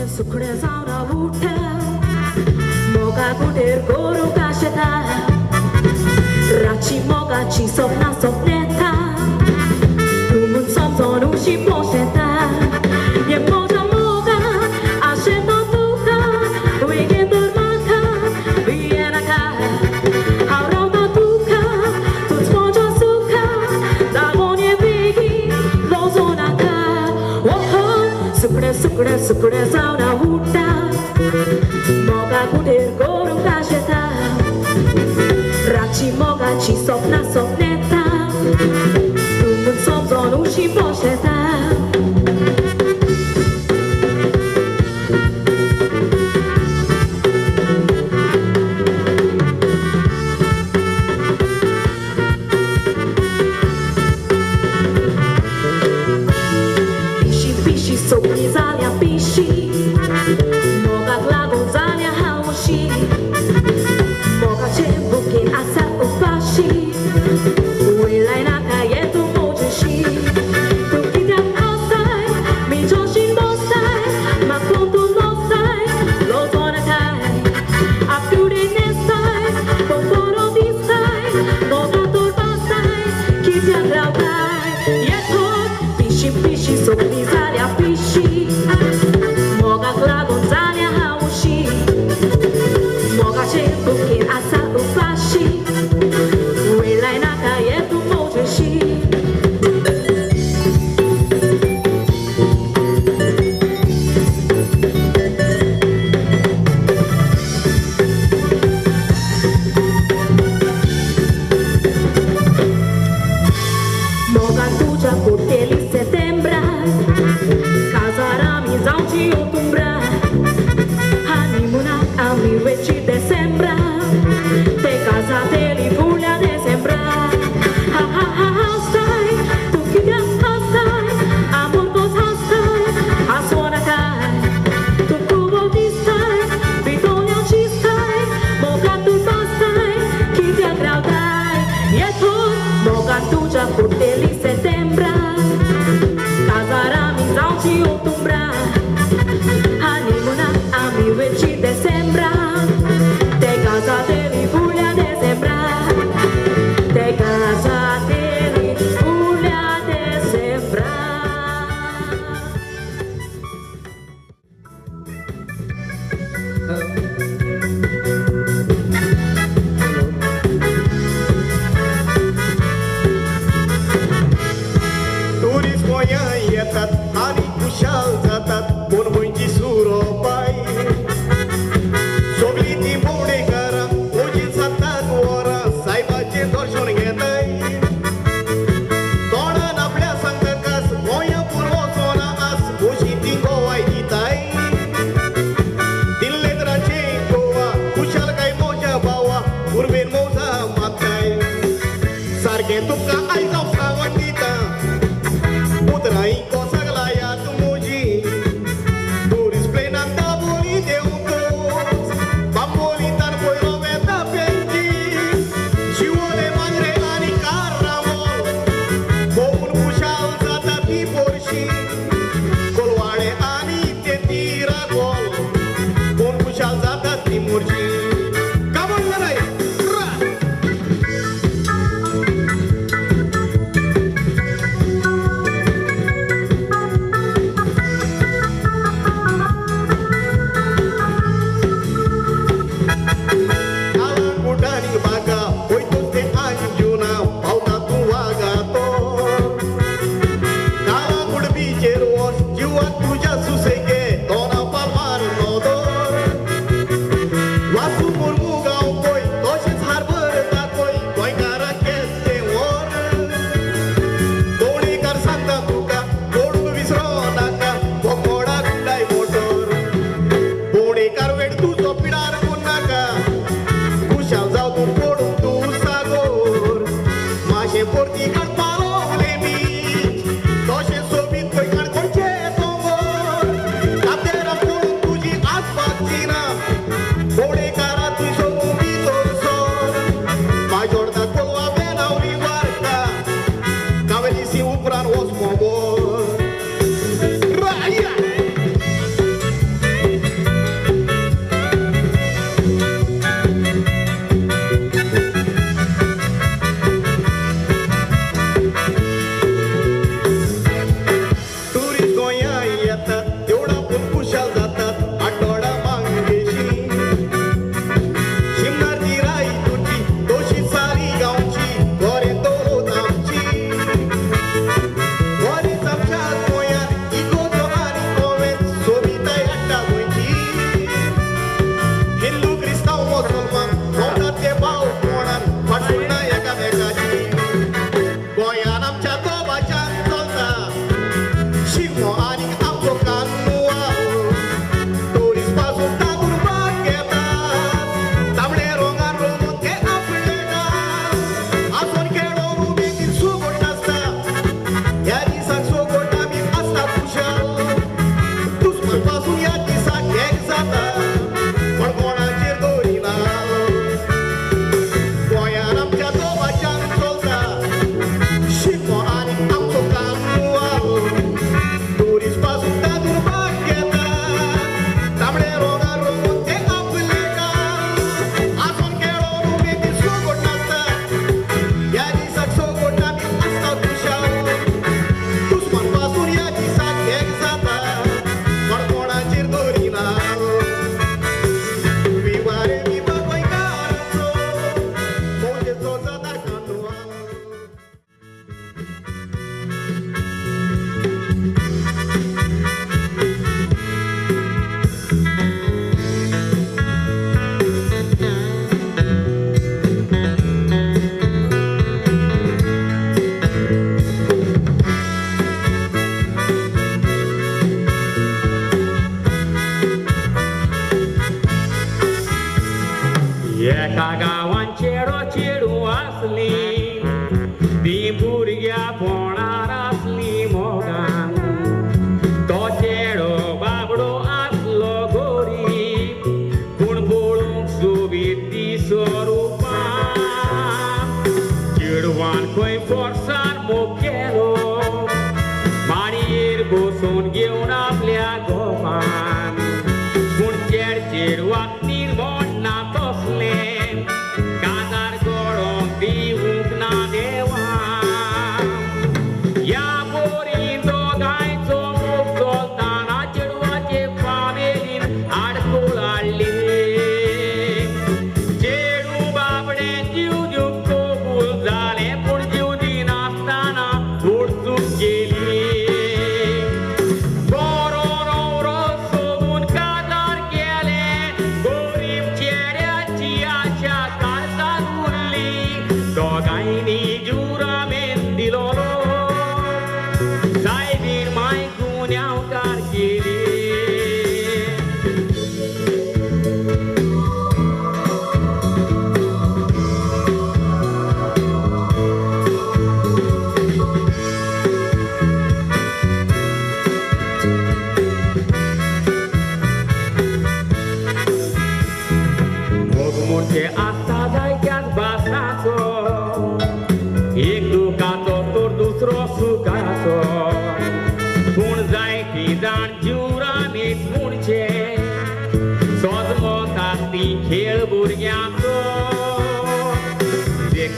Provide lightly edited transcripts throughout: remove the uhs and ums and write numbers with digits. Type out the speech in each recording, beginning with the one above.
sucre sauna uta moga kuder goro kasheta rachi moga chi sopna sopneta tumun somson ushi posheta ye moga moga asheta tuka weekend maka viena ka haurauta tuka tuts moja suka dagonie vigi lozonaka sucre sauna uta moga kuder goro kasheta rachi moga chi sopna sopneta tumun somson ushi posheta Soplizalia pishi moga glagonzalia haushi moga chembuke asa ufashi uela inaka yetu mojishi tukita outside mi joshin bosai makoto losai lozona kai apture nestai poporo distai moga torbasai kitia grautai yeto pishi soplizalia pishi moga glagonzalia haushi moga chembuke asa ufashi uela inaka yetu mojishi moga tuja porteli setembra casarami zauci ottombra honeymoon ami reci decembra te casateli puglia decembra ha ha ha ha stai tu chiudia stai amor cos stai a suona kai tu provo di stai Vitoria ci stai moga tu stai chi ti aggraudai e tu moga tu già porteli setembra casarami zauci ottombra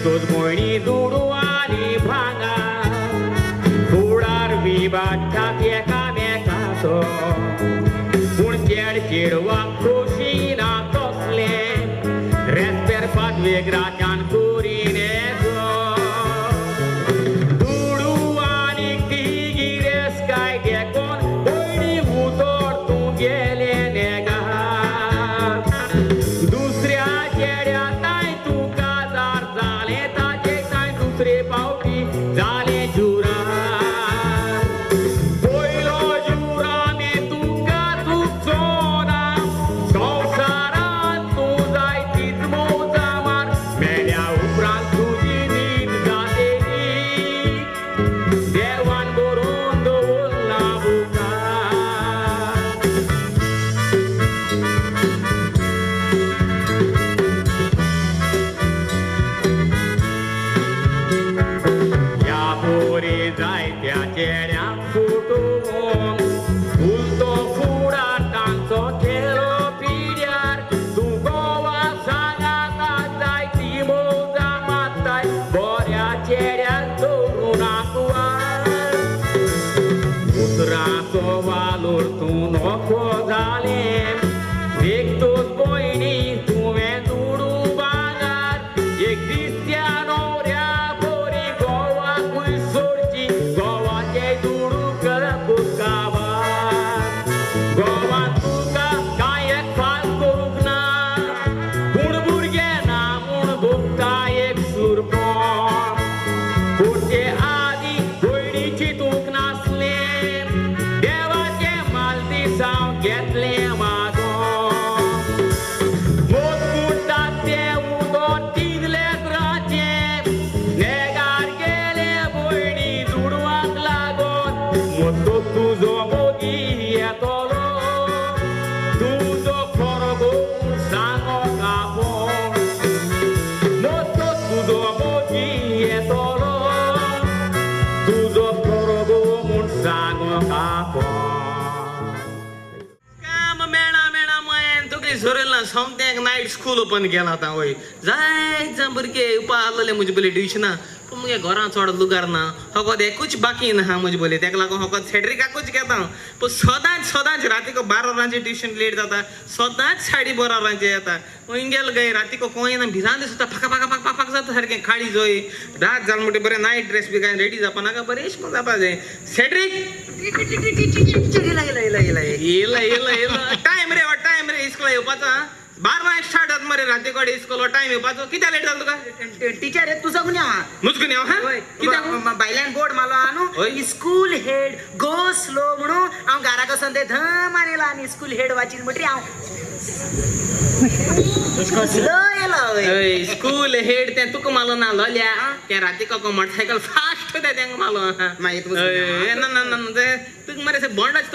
तोच भोयणी दुडू आनी भांगा फुडार विभागात एकामेकाचो पूण चेडवाक खोशी ना कसले रेस्पेर पादवेक राजान कोरीने दुडू आनी तिगी रेस काय देखून भोयणी उतर तूं गेले नेगार दुसऱ्या चेड्या ताय तूं काजार जाले ताचे ताय दुसरे पावटी जाले जुरा सोमत्याक नाईट स्कूल ओपन केला आता वय जायत भुरगे उपा आसलेले म्हजे पयली ट्युशना पूण मुगे घरां चड लुगार ना होकोत एकूच बाकी ना म्हजे पयली तेका लागून होकोत सेड्रिकाकूच घेता पूण सदांच रातीको 12 वरांचेर ट्युशन लेट जाता सदांच 12:30 वरांचेर येता इंगेल गय रातीको कोय ना भिजांत सुद्दां फाक जाता सारकें खाडी जोय रात जाल म्हणटा बरें नायट ड्रेस बी काय रेडी जावपा नाका बरें इश्कोन जावपा जाय सेड्रीक येला टायम रे इस्कोला येवपाचो 12 स्टार्ट जाता मरे राती कडेन इस्कोलो टायम येवपाचो कित्याक लेट जालो तुका टीचर तुझो गुन्या मुझ गुन्या हा कित्याक बायल्यान बोर्ड मारलो हा न्हू स्कूल हेड गो स्लो म्हणून हांव घरा कसो ते धम आयला आनी स्कूल हेड वाचीन म्हणटरी हांव स्लो येलो स्कूल हेड ते तुका मालो ना लोल्या त्या राती को मोटरसायकल फास्ट ते तेंका मालो ना तुका मरे बोंडाच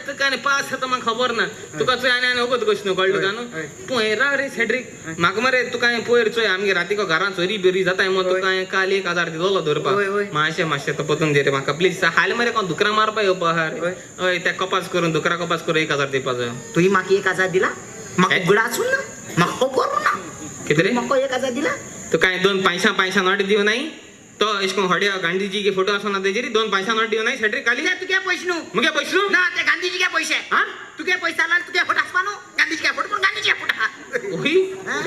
तुका आनी पास जाता म्हाका खबर ना तुका चोय आनी वगत कशें कळ्ळें तुका न्हू पळय राव रे सेड्रीक म्हाका मरे तुका पयर चोय आमगे रातीको घरां चोरी बिरी जाताय मग तुका काल 1000 दिलोलो धरपाक मातशें तो पतून दे रे म्हाका प्लीज हाल मरे कोण दुकरां मारपा येवपा हा रे हय ते कपास करून दुकरा कपास करून 1000 दिवपा जाय तुवें म्हाका 1000 दिला म्हाका उगडासून ना म्हाका खबर ना कितें रे म्हाका 1000 दिला तुका 2 पैसा नोट दिव नाही तो एशकोन हड्या गांधीजी के फोटो आसना तेजेर 2 पैसा नोट दिव नाही सेड्रीक खाली तुगे पयशे न्हू मुगे पयशे न्हू ना ते गांधीजी के पयशे हा तुगे पयसा आला तुगे फोटो आसपा न्हू गांधीजी के फोटो पण गांधीजी के फोटो ओही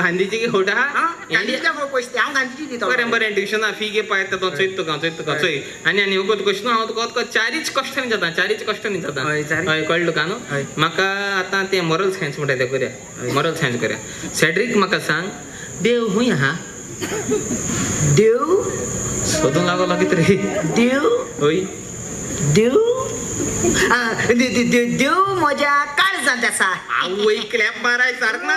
गांधीजी के फोटो हा गांधीजी के पयशे हांव गांधीजी दितो बरें ट्युशना फी घे पाय तो चोयत तुका चोय आनी वगत कशें हांव तुका चारीच कश्टांनी जाता हय कळ्ळें तुका न्हू म्हाका आतां तें मॉरल सायन्स म्हणटा तें करया मॉरल सायन्स करया सेड्रीक म्हाका सांग देव खूंय आहा देव सोदूंक लागलो कितें रे देव हय देव देव म्हज्या काळजांत आसा आवय क्लॅप माराय सारक ना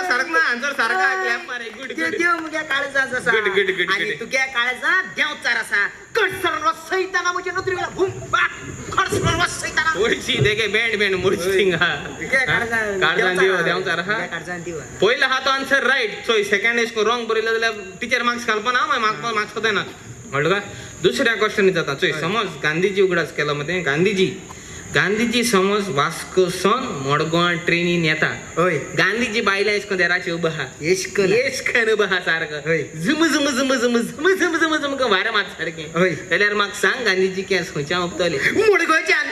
आन्सर सारका क्लॅप माराय गुड देव म्हज्या काळजांत आसा गुड आनी तुगे काळजांत देंवचार आसा कडसरण सैताना म्हज्या नदरेला भूम कडसरण सैताना ओळशी देगे बँड मुर्चिंग हा काळजांत दिव देंवचार हा पयलो हा तो आन्सर रायट चोय सेकंड एशको रॉंग बरयलो जाल्यार टिचर मार्क्स घालपा ना म्हाका मार्क्स कोताय ना कळ्ळें का दुसऱ्या क्वेश्चनी जाता चोय समज गांधीजी उगडास केलो मते गांधीजी गांधीजी समज वास्को सन मडगांव ट्रेनीन येता होय गांधीजी बायला एशकोन देराचे उभं आहा येशकन एशकन उभं आहा सारखं होय. झुम झुम झुम झुम झुम झुम झुम झुम वारें मात सारकें होय. जाल्यार म्हाका सांग गांधीजी केस खंयच्यान उक्तले मुडगोच्यान